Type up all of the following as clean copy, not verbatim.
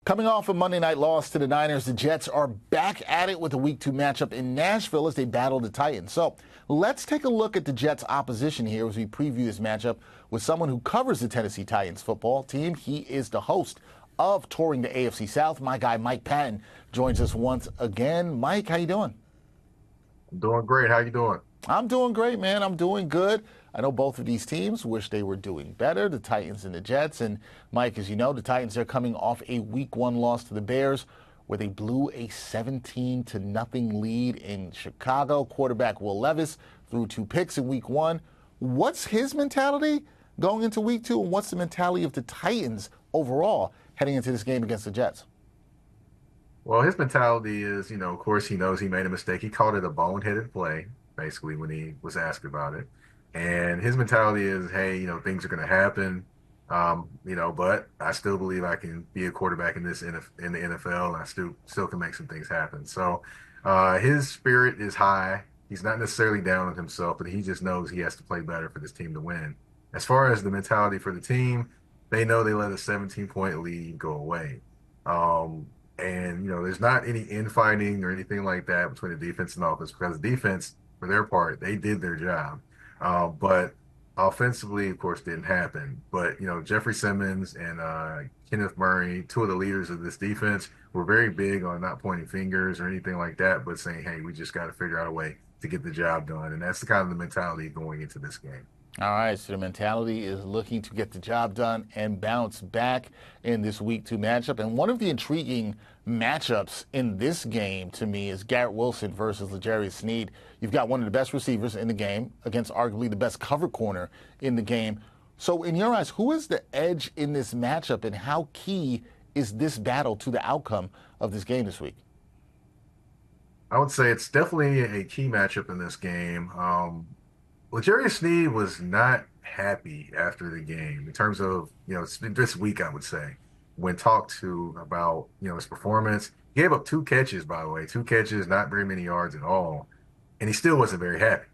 Coming off a Monday night loss to the Niners, the Jets are back at it with a Week 2 matchup in Nashville as they battle the Titans. So let's take a look at the Jets' opposition here as we preview this matchup with someone who covers the Tennessee Titans football team. He is the host of Touring the AFC South. My guy, Mike Patton, joins us once again. Mike, how you doing? I'm doing great. How you doing? I'm doing great, man. I'm doing good. I know both of these teams wish they were doing better, the Titans and the Jets. And Mike, as you know, the Titans are coming off a Week 1 loss to the Bears where they blew a 17-0 lead in Chicago. Quarterback Will Levis threw 2 picks in Week 1. What's his mentality going into Week 2, and what's the mentality of the Titans overall heading into this game against the Jets? Well, his mentality is, of course, he knows he made a mistake. He called it a boneheaded play, basically, when he was asked about it. And his mentality is, hey, things are going to happen, but I still believe I can be a quarterback in in the NFL, and I still can make some things happen. So his spirit is high. He's not necessarily down on himself, but he just knows he has to play better for this team to win. As far as the mentality for the team, they know they let a 17-point lead go away. And there's not any infighting or anything like that between the defense and offense because the defense, for their part, they did their job. But offensively, of course, didn't happen. But Jeffrey Simmons and Kenneth Murray, two of the leaders of this defense, were very big on not pointing fingers or anything like that, but saying, "Hey, we just got to figure out a way to get the job done." And that's the kind of the mentality going into this game. All right, so the mentality is looking to get the job done and bounce back in this Week 2 matchup. And one of the intriguing matchups in this game to me is Garrett Wilson versus L'Jarius Sneed. You've got one of the best receivers in the game against arguably the best cover corner in the game. So in your eyes, who is the edge in this matchup, and how key is this battle to the outcome of this game this week? I would say it's definitely a key matchup in this game. L'Jarius Sneed was not happy after the game in terms of, this week, I would say, when talked to about, his performance. He gave up 2 catches, by the way, 2 catches, not very many yards at all, and he still wasn't very happy.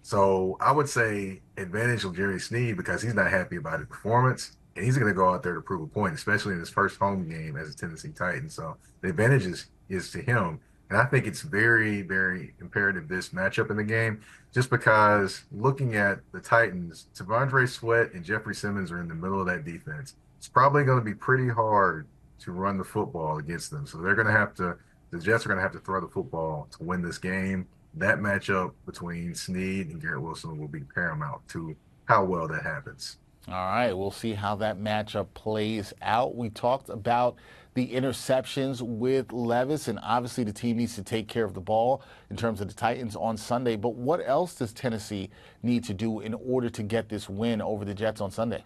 So I would say advantage L'Jarius Sneed because he's not happy about his performance, and he's going to go out there to prove a point, especially in his first home game as a Tennessee Titan. So the advantage is to him. And I think it's very, very imperative this matchup in the game, just because looking at the Titans, T'Vondre Sweat and Jeffrey Simmons are in the middle of that defense. It's probably going to be pretty hard to run the football against them. So the Jets are going to have to throw the football to win this game. That matchup between Sneed and Garrett Wilson will be paramount to how well that happens. All right, we'll see how that matchup plays out. We talked about the interceptions with Levis, and obviously the team needs to take care of the ball in terms of the Titans on Sunday. But what else does Tennessee need to do in order to get this win over the Jets on Sunday?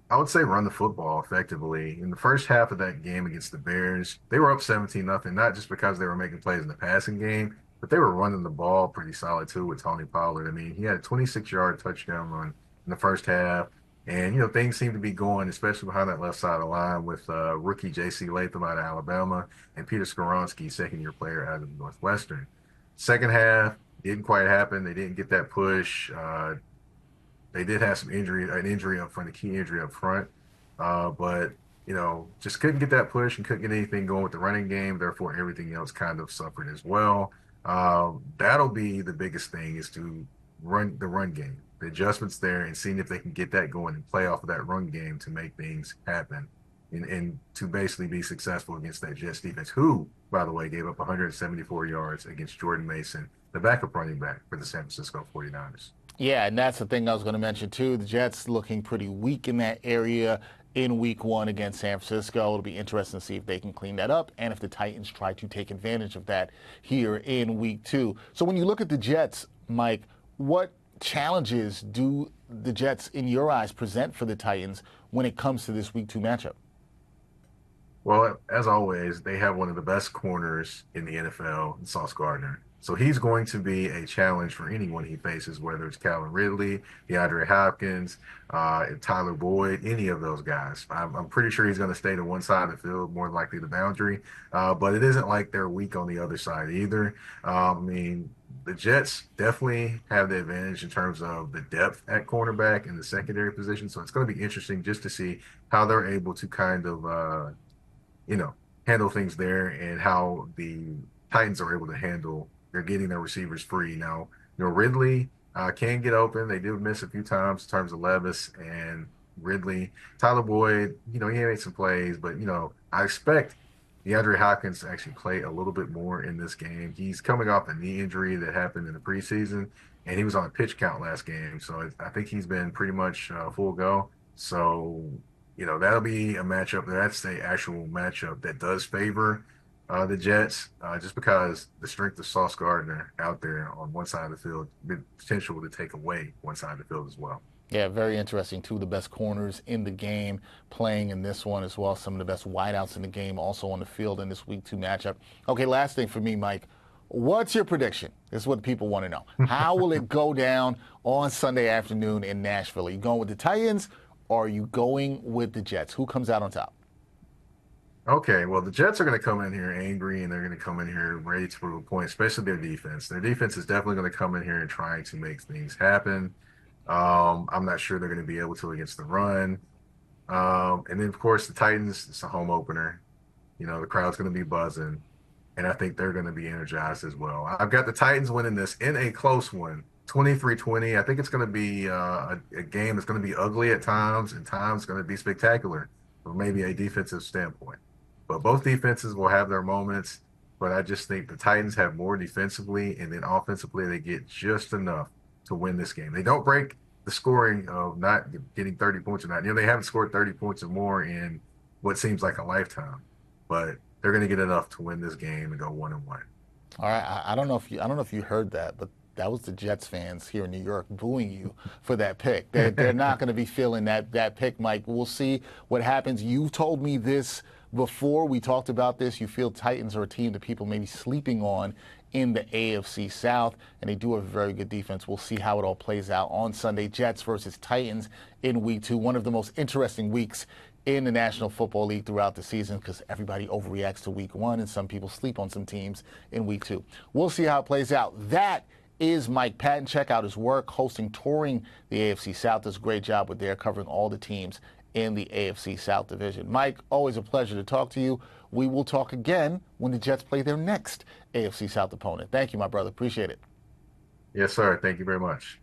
I would say run the football effectively. In the first half of that game against the Bears, they were up 17-0, not just because they were making plays in the passing game, but they were running the ball pretty solid too with Tony Pollard. I mean, he had a 26-yard touchdown run in the first half. And, things seem to be going, especially behind that left side of the line with rookie J.C. Latham out of Alabama and Peter Skoronski, second-year player out of Northwestern. Second half, didn't quite happen. They didn't get that push. They did have an injury up front, a key injury up front. But, just couldn't get that push and couldn't get anything going with the running game. Therefore, everything else kind of suffered as well. That'll be the biggest thing, is to run the run game, the adjustments there, and seeing if they can get that going and play off of that run game to make things happen and to basically be successful against that Jets defense, who, by the way, gave up 174 yards against Jordan Mason, the backup running back for the San Francisco 49ers. Yeah, and that's the thing I was going to mention, too. The Jets looking pretty weak in that area in Week 1 against San Francisco. It'll be interesting to see if they can clean that up and if the Titans try to take advantage of that here in Week 2. So when you look at the Jets, Mike, what challenges do the Jets, in your eyes, present for the Titans when it comes to this Week 2 matchup? Well, as always, they have one of the best corners in the NFL, in Sauce Gardner. So he's going to be a challenge for anyone he faces, whether it's Calvin Ridley, DeAndre Hopkins, Tyler Boyd, any of those guys. I'm pretty sure he's going to stay to one side of the field, more likely the boundary. But it isn't like they're weak on the other side either. I mean, the Jets definitely have the advantage in terms of the depth at cornerback and the secondary position. So it's going to be interesting just to see how they're able to kind of you know, handle things there and how the Titans are able to handle they're getting their receivers free. Now, Ridley can get open. They do miss a few times in terms of Levis and Ridley. Tyler Boyd, he made some plays, but I expect DeAndre Hopkins to actually play a little bit more in this game. He's coming off a knee injury that happened in the preseason, and he was on a pitch count last game. So I think he's been pretty much full go. So that'll be a matchup. That's the actual matchup that does favor the Jets, just because the strength of Sauce Gardner out there on one side of the field, the potential to take away one side of the field as well. Yeah, very interesting. Two of the best corners in the game playing in this one as well. Some of the best wideouts in the game also on the field in this week 2 matchup. Okay, last thing for me, Mike. What's your prediction? This is what people want to know. How will it go down on Sunday afternoon in Nashville? Are you going with the Titans or are you going with the Jets? Who comes out on top? Okay, well, the Jets are going to come in here angry and they're going to come in here ready to prove a point, especially their defense. Their defense is definitely going to come in here and trying to make things happen. I'm not sure they're going to be able to against the run. And then, of course, the Titans, it's a home opener. The crowd's going to be buzzing, and I think they're going to be energized as well. I've got the Titans winning this in a close one, 23-20. I think it's going to be a game that's going to be ugly at times, and times going to be spectacular from maybe a defensive standpoint. But both defenses will have their moments, but I just think the Titans have more defensively, and then offensively, they get just enough to win this game. They don't break the scoring of not getting 30 points or not. They haven't scored 30 points or more in what seems like a lifetime, but they're going to get enough to win this game and go 1-1. All right, I don't know if you heard that, but that was the Jets fans here in New York booing you for that pick. They're not going to be feeling that pick, Mike. We'll see what happens. You told me this before we talked about this. You feel Titans are a team that people may be sleeping on in the AFC South, and they do have a very good defense. We'll see how it all plays out on Sunday. Jets versus Titans in week 2, one of the most interesting weeks in the National Football League throughout the season because everybody overreacts to week 1 and some people sleep on some teams in week 2. We'll see how it plays out. That is Mike Patton. Check out his work touring the AFC South. Does a great job with there covering all the teams in the AFC South division. Mike, always a pleasure to talk to you. We will talk again when the Jets play their next AFC South opponent. Thank you, my brother. Appreciate it. Yes, sir. Thank you very much.